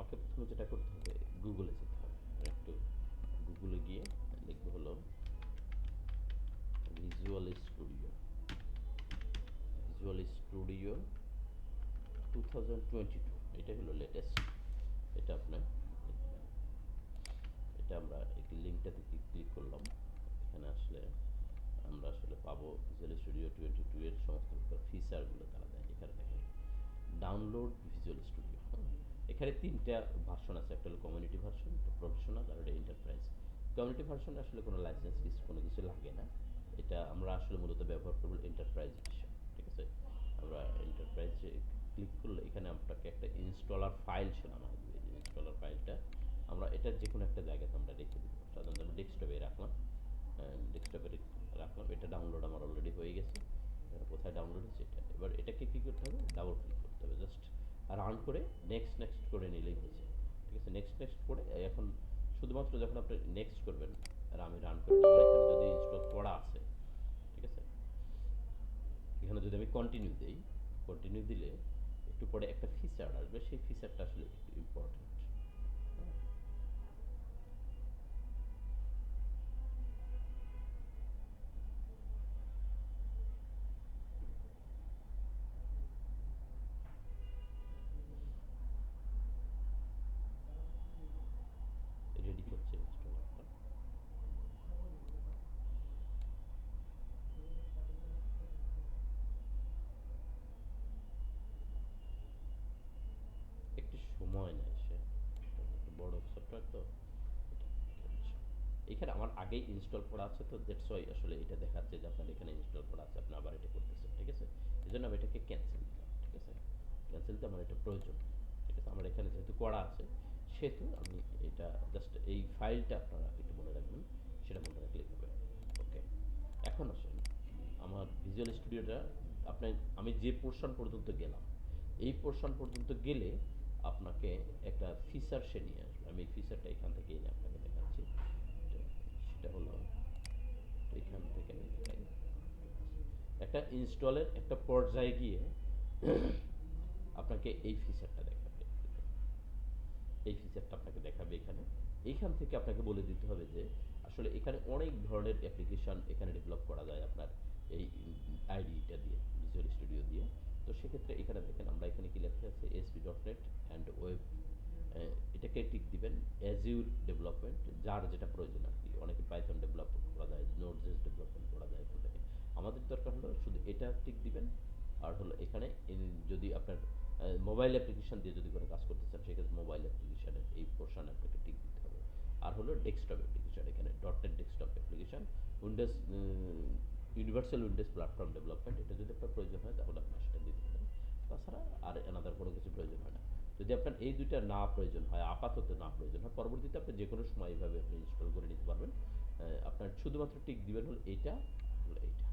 আমাকে প্রথমে যেটা করতে হবে গুগলে যেতে হবে। একটু গুগলে গিয়ে লিখবো হলো ভিজুয়াল স্টুডিও, ভিজুয়াল স্টুডিও 2022, এটা হলো লেটেস্ট। এটা আপনার দেখবেন, এটা আমরা এই লিঙ্কটাতে ক্লিক করলাম, এখানে আসলে আমরা আসলে পাবো ভিজুয়াল স্টুডিও 22 এর সমস্ত ফিচারগুলো তারা দেয়। এখানে দেখেন ডাউনলোড ভিজুয়াল স্টুডিও, হ্যাঁ, এখানে তিনটা ভার্সন আছে, একটা হলো কমিউনিটি ভার্সন, একটা প্রফেশনাল, আর একটা এন্টারপ্রাইজ। কমিউনিটি ভার্সনে আসলে কোনো লাইসেন্স কিছু কোনো কিছু লাগে না, এটা আমরা আসলে মূলত ব্যবহার করবো এন্টারপ্রাইজ এডিশন। ঠিক আছে, আমরা এন্টারপ্রাইজে ক্লিক করলে এখানে আপনাকে একটা ইনস্টলার ফাইল সে নামায় দেবে। এই ইনস্টলার ফাইলটা আমরা এটার যে কোনো একটা জায়গাতে আমরা রেখে দেবো, সাধারণত আমি ডেস্কটপে রাখলাম, ডেস্কটপে রাখলাম। এটা ডাউনলোড আমার অলরেডি হয়ে গেছে, এখানে কোথায় ডাউনলোড হচ্ছে এটা। এবার এটাকে কী করতে হবে, ডাবল ক্লিক করতে হবে, জাস্ট রান করে নেক্সট নেক্সট করে নিলেই হয়েছে। ঠিক আছে, নেক্সট নেক্সট করে এখন শুধুমাত্র যখন আপনি নেক্সট করবেন, আর আমি রান করে আমার এখানে যদি ইনস্টল করা আছে, ঠিক আছে, এখানে যদি আমি কন্টিনিউ দিই, কন্টিনিউ দিলে একটু পরে একটা ফিচার আসবে, সেই ফিচারটা আসলে একটু ইম্পর্টেন্ট। রেডি হচ্ছে ইনস্টলারটা। একটু সময় নেয় সে, একটু বড় সফটওয়্যার তো, এখানে আমার আগেই ইনস্টল করা আছে, তো দ্যাটস ওয়াই আসলে এটা দেখাচ্ছে যে আপনার এখানে ইনস্টল করা আছে, আপনি আবার এটা করতেছেন। ঠিক আছে, এই জন্য আমি এটাকে ক্যান্সেল দিলাম। ঠিক আছে, ক্যান্সেল দিতে আমার এটা প্রয়োজন। ঠিক আছে, আমার এখানে যেহেতু করা আছে সেহেতু আমি এটা জাস্ট এই ফাইলটা আপনারা একটু মনে রাখবেন, সেটা মনে রাখলেই হবে। ওকে, এখন আসেন আমার ভিজুয়াল স্টুডিওটা, আপনার আমি যে পোর্শন পর্যন্ত গেলাম, এই পোর্শন পর্যন্ত গেলে আপনাকে একটা ফিচার সে নিয়ে আসবে। আমি এই ফিচারটা এখান থেকে এনে আপনাকে দেখাচ্ছি। সেটা হলো এখান থেকে আমি দেখাই, একটা ইনস্টলের একটা পর্যায়ে গিয়ে আপনাকে এই ফিচারটা দেখাবে, এই ফিচারটা আপনাকে দেখাবে এখানে। এইখান থেকে আপনাকে বলে দিতে হবে যে আসলে এখানে অনেক ধরনের অ্যাপ্লিকেশন এখানে ডেভেলপ করা যায় আপনার এই আইডিটা দিয়ে, ভিজুয়াল স্টুডিও দিয়ে। তো সেক্ষেত্রে এখানে দেখেন আমরা এখানে কি লেখা আছে, ASP.NET অ্যান্ড ওয়েব, এটাকে টিক দিবেন। অ্যাজিউর ডেভেলপমেন্ট, যার যেটা প্রয়োজন আর কি, অনেকে পাইথন ডেভেলপ করা যায়, নোড.জেএস ডেভেলপমেন্ট করা যায় এখান থেকে। আমাদের দরকার হলো শুধু এটা টিক দিবেন। আর হলো এখানে যদি আপনার মোবাইল অ্যাপ্লিকেশন দিয়ে যদি কোনো কাজ করতে চান, সেক্ষেত্রে মোবাইল অ্যাপ্লিকেশনের এই পোর্শনে আপনাকে টিক দিতে হবে। আর হলো ডেস্কটপ অ্যাপ্লিকেশন, এখানে .NET desktop application, Windows universal Windows platform development, এটা যদি আপনার প্রয়োজন হয় তাহলে আপনার সেটা দিতে পারেন। তাছাড়া আর এনাদার কোনো কিছু প্রয়োজন হয় না। যদি আপনার এই দুইটা না প্রয়োজন হয়, আপাতত না প্রয়োজন হয়, পরবর্তীতে আপনি যে কোনো সময় এইভাবে আপনি ইনস্টল করে নিতে পারবেন। আপনার শুধুমাত্র টিক দিবেন হলো এইটা, হলো এইটা।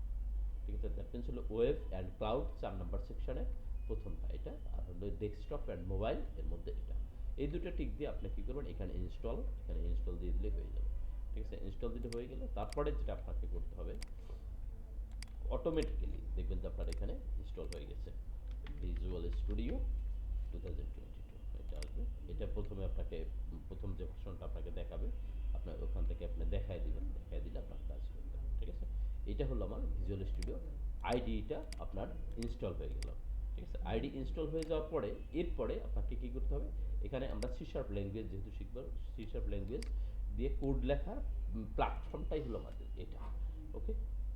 ঠিক আছে, দ্যাট মিনস হলো ওয়েব অ্যান্ড ক্লাউড 4 নম্বর সেকশনে প্রথমটা এটা, আর হলো ডেস্কটপ অ্যান্ড মোবাইল এর মধ্যে এটা। এই দুটো টিক দিয়ে আপনি কী করবেন, এখানে ইনস্টল দিয়ে দিলে হয়ে যাবে। ঠিক আছে, ইনস্টল দিলে হয়ে গেলে তারপরে যেটা আপনাকে করতে হবে, অটোমেটিক্যালি দেখবেন যে আপনার এখানে ইনস্টল হয়ে গেছে ভিজুয়াল স্টুডিও 2022, এটা আসবে। এটা প্রথমে আপনাকে প্রথম যে ভার্সনটা আপনাকে দেখাবে, আপনার ওখান থেকে আপনি দেখায় দিবেন, দেখায় দিলে আপনার কাজ করতে হবে। ঠিক আছে, এটা হলো আমার ভিজুয়াল স্টুডিও আইডিটা আপনার ইনস্টল হয়ে গেল। ঠিক আছে, আইডি ইনস্টল হয়ে যাওয়ার পরে এরপরে আপনাকে কী করতে হবে, এখানে আমরা সি শার্প ল্যাঙ্গুয়েজ যেহেতু শিখব, সি শার্প ল্যাঙ্গুয়েজ দিয়ে কোড লেখার প্ল্যাটফর্মটাই হলো আমাদের এটা। ওকে,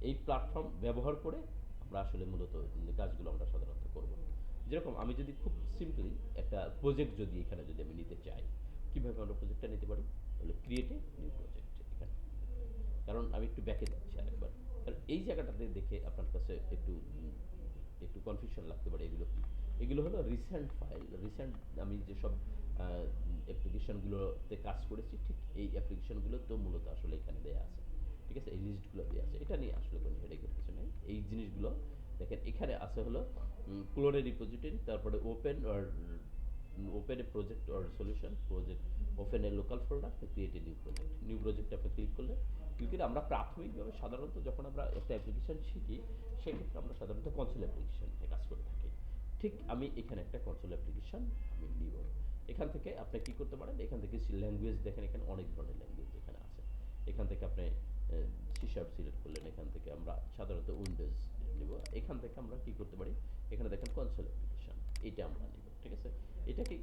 এই প্ল্যাটফর্ম ব্যবহার করে আমরা আসলে মূলত কাজগুলো আমরা সাধারণত করব। যেরকম আমি যদি খুব সিম্পলি একটা প্রজেক্ট যদি এখানে যদি আমি নিতে চাই, কীভাবে আমরা প্রজেক্টটা নিতে পারি, তাহলে ক্রিয়েট এ নিউ প্রজেক্ট এখানে। কারণ আমি একটু ব্যাকে যাচ্ছি আরেকবার, কারণ এই জায়গাটাতে দেখে আপনার কাছে একটু একটু কনফিউশন লাগতে পারে। এগুলো কি, এগুলো হলো রিসেন্ট ফাইল, রিসেন্ট আমি যেসব অ্যাপ্লিকেশনগুলোতে কাজ করেছি, ঠিক এই অ্যাপ্লিকেশনগুলো তো মূলত আসলে এখানে দেওয়া আছে। ঠিক আছে, এই লিস্টগুলো দেওয়া আছে, এটা নিয়ে আসলে কোনো হেডেকের কিছু নেই। এই জিনিসগুলো দেখেন এখানে আছে হলো ক্লোনের রিপোজিটরি, তারপরে open A project or solution, project open A local folder, create a new প্রজেক্টে আপনি ক্লিক করলে, ক্লিক করে আমরা প্রাথমিকভাবে সাধারণত যখন আমরা একটা অ্যাপ্লিকেশন শিখি, সেক্ষেত্রে আমরা সাধারণত কনসোল অ্যাপ্লিকেশন নিয়ে কাজ করে থাকি। ঠিক আমি এখানে একটা কনসোল অ্যাপ্লিকেশন আমি নিব। এখানে এখান থেকে আপনি কি করতে পারেন, এখান থেকে ল্যাঙ্গুয়েজ দেখেন, এখানে অনেক ধরনের ল্যাঙ্গুয়েজ এখানে আছে। এখান থেকে আপনি সি শার্প সিলেক্ট করলেন, এখান থেকে আমরা সাধারণত উইন্ডোজ নিব। এখান থেকে আমরা কি করতে পারি, এখানে দেখেন কনসোল অ্যাপ্লিকেশন, এটা আমরা নিব। ঠিক আছে,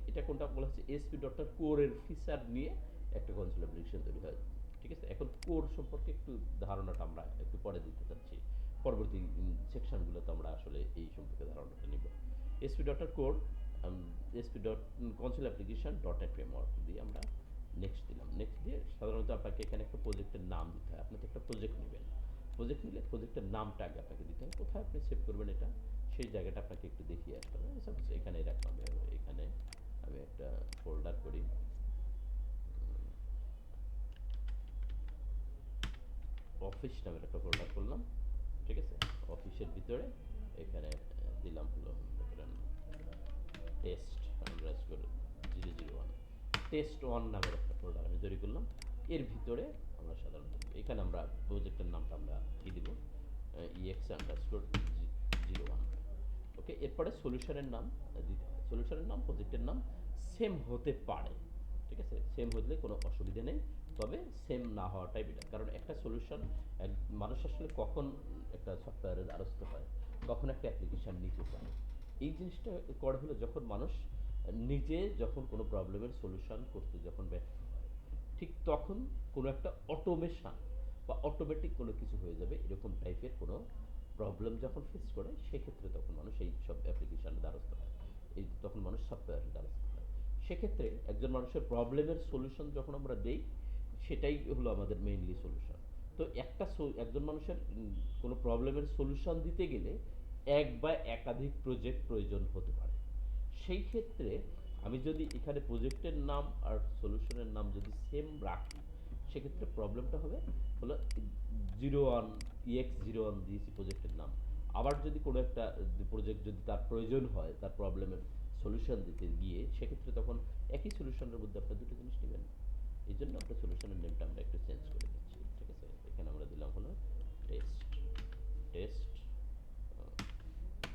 এটা কোনটা বলা হচ্ছে এসপি ডট কোরের ফিচার নিয়ে একটা কনসোল অ্যাপ্লিকেশন তৈরি হয়। ঠিক আছে, এখন কোর সম্পর্কে একটু ধারণাটা আমরা একটু পরে দিতে চাচ্ছি, পরবর্তী সেকশনগুলোতে আমরা আসলে এই সম্পর্কে ধারণাটা নিব। SP dot core, SP dot console application dot net framework দিয়ে আমরা নেক্সট দিলাম। নেক্সট দিয়ে সাধারণত আপনাকে এখানে একটা প্রজেক্টের নাম দিতে হয়। আপনি তো একটা প্রজেক্ট নেবেন, প্রজেক্ট নিলে প্রজেক্টের নামটা আগে আপনাকে দিতে হবে। কোথায় আপনি সেভ করবেন এটা, সেই জায়গাটা আপনাকে একটু দেখিয়ে আসতে হবে। সাপোজ এখানে রাখলাম, এখানে আমি একটা ফোল্ডার করি, অফিস নামের একটা ফোল্ডার করলাম। ঠিক আছে, অফিসের ভিতরে এখানে দিলাম হলো ধরেন টেস্ট আন্ডারস্কোর 001, টেস্ট ওয়ান নামের একটা ফোল্ডার আমি তৈরি করলাম। এর ভিতরে আমরা সাধারণত এখানে আমরা প্রজেক্টের নামটা আমরা কি দিব, ইএক্স আন্ডারস্কোর 01। ওকে, এরপরে সলিউশনের নাম দিতে হবে। সলিউশনের নাম, প্রজেক্টের নাম সেম হতে পারে। ঠিক আছে, সেম হলে কোনো অসুবিধা নেই, তবে সেম না হওয়াটাই বেটার। কারণ একটা সলিউশন, মানুষ আসলে কখন একটা সফটওয়্যারের দ্বারস্থ হয়, কখন একটা অ্যাপ্লিকেশান নিতে চায়, এই জিনিসটা করে হলো যখন মানুষ নিজে যখন কোনো প্রবলেমের সলিউশন করতে যখন ব্যর্থ হয়, ঠিক তখন কোনো একটা অটোমেশন বা অটোমেটিক কোনো কিছু হয়ে যাবে এরকম টাইপের কোনো প্রবলেম যখন ফেস করে, সেক্ষেত্রে তখন মানুষ এই সব অ্যাপ্লিকেশানের দ্বারস্থ হয়, এই তখন মানুষ সফটওয়্যারের দ্বারস্থ হয়। সেক্ষেত্রে একজন মানুষের প্রবলেমের সলিউশন যখন আমরা দেই, সেটাই হলো আমাদের মেইনলি সলিউশন। তো একজন মানুষের কোনো প্রবলেমের সলিউশন দিতে গেলে এক বা একাধিক প্রজেক্ট প্রয়োজন হতে পারে। সেই ক্ষেত্রে আমি যদি এখানে প্রজেক্টের নাম আর সলিউশনের নাম যদি সেম রাখি, সেক্ষেত্রে প্রবলেমটা হবে হলো 01, EX01 দিয়েছি প্রজেক্টের নাম। আবার যদি কোনো একটা প্রজেক্ট যদি তার প্রয়োজন হয় তার প্রবলেমের সলিউশন দিতে গিয়ে, সেক্ষেত্রে তখন একই সলিউশনের মধ্যে আপনার দুটো জিনিস নেবেন। এই জন্য আমরা সলিউশনের নেমটা আমরা একটু চেঞ্জ করে দিচ্ছি। ঠিক আছে, এখানে আমরা দিলাম হলো টেস্ট, টেস্ট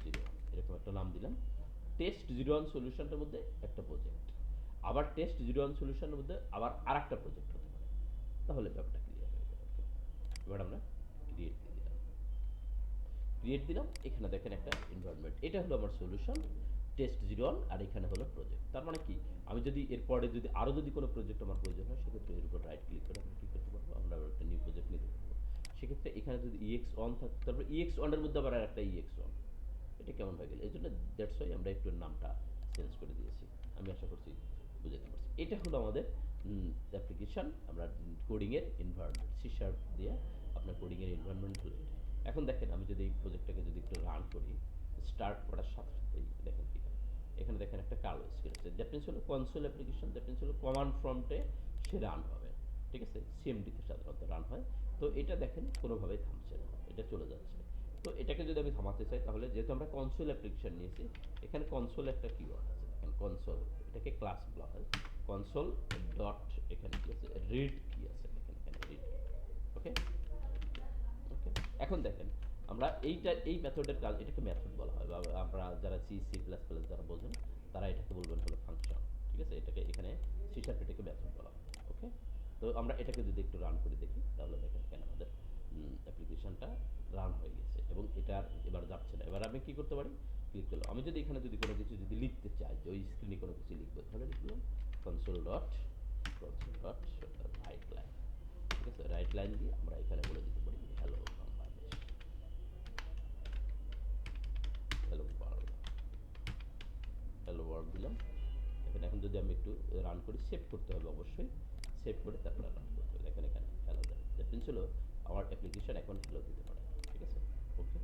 01, এরকম একটা নাম দিলাম। টেস্ট 01 সলিউশনটার মধ্যে একটা প্রজেক্ট, আবার টেস্ট 01 সলিউশনের মধ্যে আবার আর একটা প্রজেক্ট হতে পারে। তাহলে ব্যাপারটা ক্লিয়ার হয়ে গেল। এবার আমরা ক্রিয়েট দিয়ে দিলাম, ক্রিয়েট দিলাম। এখানে দেখেন একটা এনভায়রনমেন্ট, এটা হলো আমার সলিউশন টেস্ট 01, আর এখানে হলো প্রজেক্ট। তার মানে কি, আমি যদি এরপরে যদি আরও যদি কোনো প্রজেক্ট আমার প্রয়োজন হয়, সেক্ষেত্রে এর উপর রাইট ক্লিক করে আমরা কী করতে পারবো, আমরা একটা নিউ প্রজেক্ট নিতে পারবো। সেক্ষেত্রে এখানে যদি EX1 থাকতো, তারপর EX1 এর মধ্যে আবার আর একটা EX1, এটা কেমন হয়ে গেল। এই জন্য দ্যাটস ওয়াই আমরা একটু নামটা চেঞ্জ করে দিয়েছি। আমি আশা করছি বুঝাতে পারছি। এটা হলো আমাদের অ্যাপ্লিকেশান, আমরা কোডিংয়ের এনভায়রনমেন্ট, সি শার্প দিয়ে আপনার কোডিংয়ের এনভায়রনমেন্ট হলো এটা। এখন দেখেন আমি যদি এই প্রজেক্টটাকে যদি একটু রান করি, স্টার্ট করার সাথে সাথেই দেখেন কি হয়। এখানে দেখেন একটা কালো স্ক্রিন আছে, দ্যাট মিনস হলো কনসোল অ্যাপ্লিকেশন, দ্যাট মিনস হলো কমান্ড প্রম্পটে সে রান হবে। ঠিক আছে, সিএমডিতে সাধারণত রান হয়। তো এটা দেখেন কোনোভাবেই থামছে না, এটা চলে যাচ্ছে। তো এটাকে যদি আমি থামাতে চাই, তাহলে যেহেতু আমরা কনসোল অ্যাপ্লিকেশন নিয়েছি, এখানে কনসোল একটা কিওয়ার্ড আছে, দেখেন কনসোল, এটাকে ক্লাস বলা হয়। কনসোল ডট, এখানে কি আছে, রিড কি আছে, দেখেন এখানে রিড। ওকে, ওকে, এখন দেখেন আমরা এই মেথডের কাজ, এটাকে মেথড বলা হয়, বা আমরা যারা সি++ যারা বোঝেন তারা এটাকে বলবেন হলো ফাংশন। ঠিক আছে, এটাকে এখানে সি শার্প এটাকে মেথড বলা হয়। ওকে, তো আমরা এটাকে যদি একটু রান করে দেখি, তাহলে দেখেন এখানে আমাদের অ্যাপ্লিকেশনটা রান হয়ে গেছে এবং এটা এবার যাচ্ছে না। এবার আমি কি করতে পারি, ক্লিক করলাম। আমি যদি এখানে যদি কোনো কিছু যদি লিখতে চাই, যে ওই স্ক্রিনে কোনো কিছু লিখবো, তাহলে লিখলাম কনসোল ডট রাইট লাইন। ঠিক আছে, রাইট লাইন দিয়ে আমরা এখানে বলে দিতে পারি hello Bangladesh, hello world, hello world দিলাম। এখন যদি আমি একটু রান করি, সেভ করতে হবে অবশ্যই, সেভ করে তারপরে রান করতে হবে। দেখেন এখানে হ্যালো দেয়, দ্যাট মিনস হলো আমার অ্যাপ্লিকেশন এখন হ্যালো দিতে পারে। ঠিক আছে, ওকে,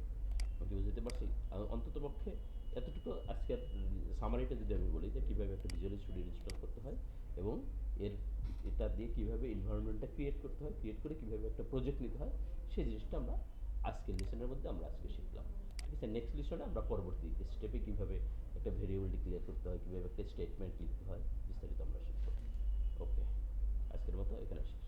আমি বুঝতে পারছি। অন্তত পক্ষে এতটুকু আজকের সামারিটা যদি আমি বলি, যে কীভাবে একটা ভিজুয়াল স্টুডিও ইনস্টল করতে হয় এবং এর এটা দিয়ে কীভাবে এনভায়রনমেন্টটা ক্রিয়েট করতে হয়, ক্রিয়েট করে কীভাবে একটা প্রজেক্ট নিতে হয়, সেই জিনিসটা আমরা আজকের লেসনের মধ্যে আমরা আজকে শিখলাম। ঠিক আছে, নেক্সট লেসনে আমরা পরবর্তী স্টেপে কীভাবে একটা ভেরিয়েবল ডিক্লেয়ার করতে হয়, কীভাবে একটা স্টেটমেন্ট লিখতে হয়, বিস্তারিত আমরা শিখব। ওকে, আজকের মতো এখানে শেষ।